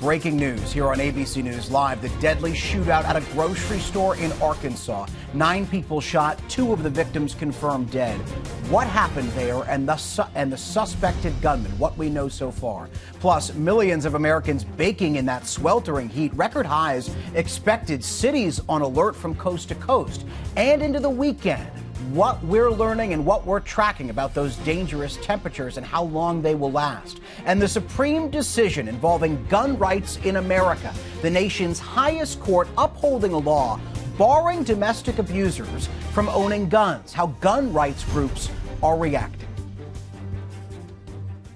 Breaking news here on ABC News Live. The deadly shootout at a grocery store in Arkansas. 9 people shot, 2 of the victims confirmed dead. What happened there and the suspected gunman, what we know so far. Plus, millions of Americans baking in that sweltering heat. Record highs expected, cities on alert from coast to coast. And into the weekend, what we're learning and what we're tracking about those dangerous temperatures and how long they will last. And the supreme decision involving gun rights in America. The nation's highest court upholding a law barring domestic abusers from owning guns. How gun rights groups are reacting.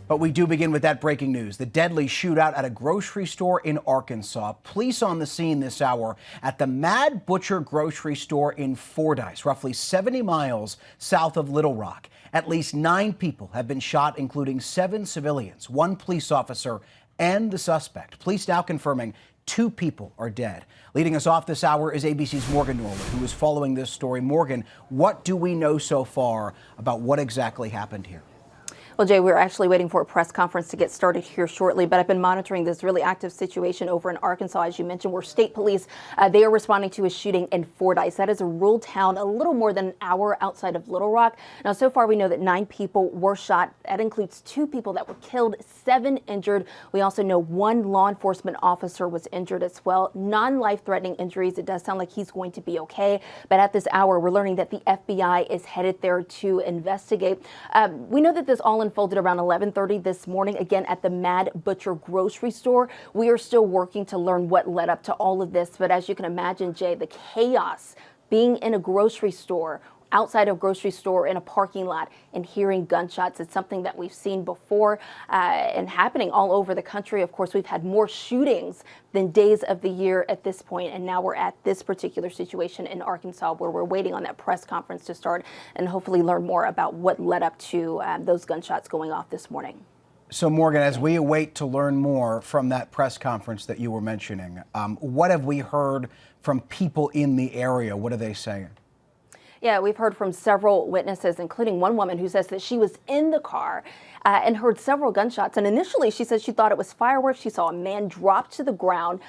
But we do begin with that breaking news. The deadly shootout at a grocery store in Arkansas. Police on the scene this hour at the Mad Butcher grocery store in Fordyce, roughly 70 miles south of Little Rock. At least 9 people have been shot, including 7 civilians, 1 police officer, and the suspect. Police now confirming 2 people are dead. Leading us off this hour is ABC's Morgan Norwood, who is following this story. Morgan, what do we know so far about what exactly happened here? Well, Jay, we're actually waiting for a press conference to get started here shortly, but I've been monitoring this really active situation over in Arkansas, as you mentioned, where state police, they are responding to a shooting in Fordyce. That is a rural town a little more than an hour outside of Little Rock. Now, so far, we know that 9 people were shot. That includes 2 people that were killed, 7 injured. We also know 1 law enforcement officer was injured as well. Non-life-threatening injuries. It does sound like he's going to be okay. But at this hour, we're learning that the FBI is headed there to investigate. We know that this all unfolded around 11:30 this morning, again at the Mad Butcher grocery store. We are still working to learn what led up to all of this, but as you can imagine, Jay, the chaos being in a grocery store, outside of a grocery store in a parking lot, and hearing gunshots. It's something that we've seen before and happening all over the country. Of course, we've had more shootings than days of the year at this point, and now we're at this particular situation in Arkansas where we're waiting on that press conference to start and hopefully learn more about what led up to those gunshots going off this morning. So, Morgan, as we await to learn more from that press conference that you were mentioning, what have we heard from people in the area? What are they saying? Yeah, we've heard from several witnesses, including one woman who says that she was in the car and heard several gunshots. And initially, she says she thought it was fireworks. She saw a man drop to the ground,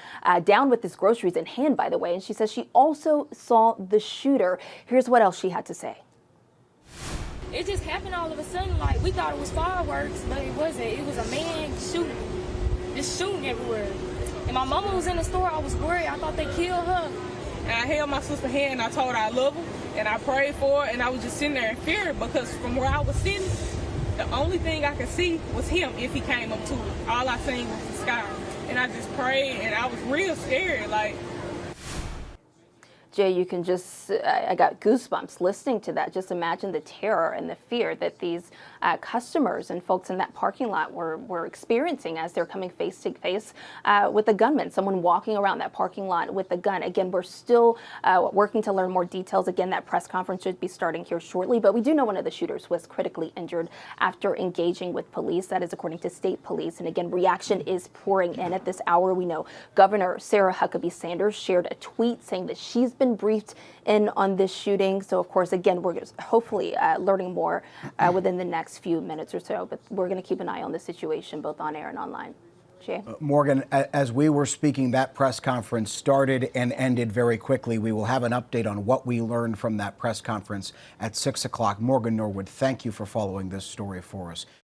down with his groceries in hand, by the way. And she says she also saw the shooter. Here's what else she had to say. It just happened all of a sudden. Like, we thought it was fireworks, but it wasn't. It was a man just shooting everywhere. And my mama was in the store. I was worried. I thought they killed her. And I held my sister's hand and I told her I love her. And I prayed for her, and I was just sitting there in fear because from where I was sitting, the only thing I could see was him if he came up to it. All I seen was the sky. And I just prayed, and I was real scared. Like, Jay, you can just, I got goosebumps listening to that. Just imagine the terror and the fear that these customers and folks in that parking lot were experiencing as they're coming face to face with a gunman, someone walking around that parking lot with a gun. Again, we're still working to learn more details. Again, that press conference should be starting here shortly, but we do know one of the shooters was critically injured after engaging with police. That is according to state police. And again, reaction is pouring in at this hour. We know Governor Sarah Huckabee Sanders shared a tweet saying that she's been briefed in on this shooting. So, of course, again, we're hopefully learning more within the next few minutes or so. But we're going to keep an eye on the situation, both on air and online. Jay? Morgan, as we were speaking, that press conference started and ended very quickly. We will have an update on what we learned from that press conference at 6 o'clock. Morgan Norwood, thank you for following this story for us.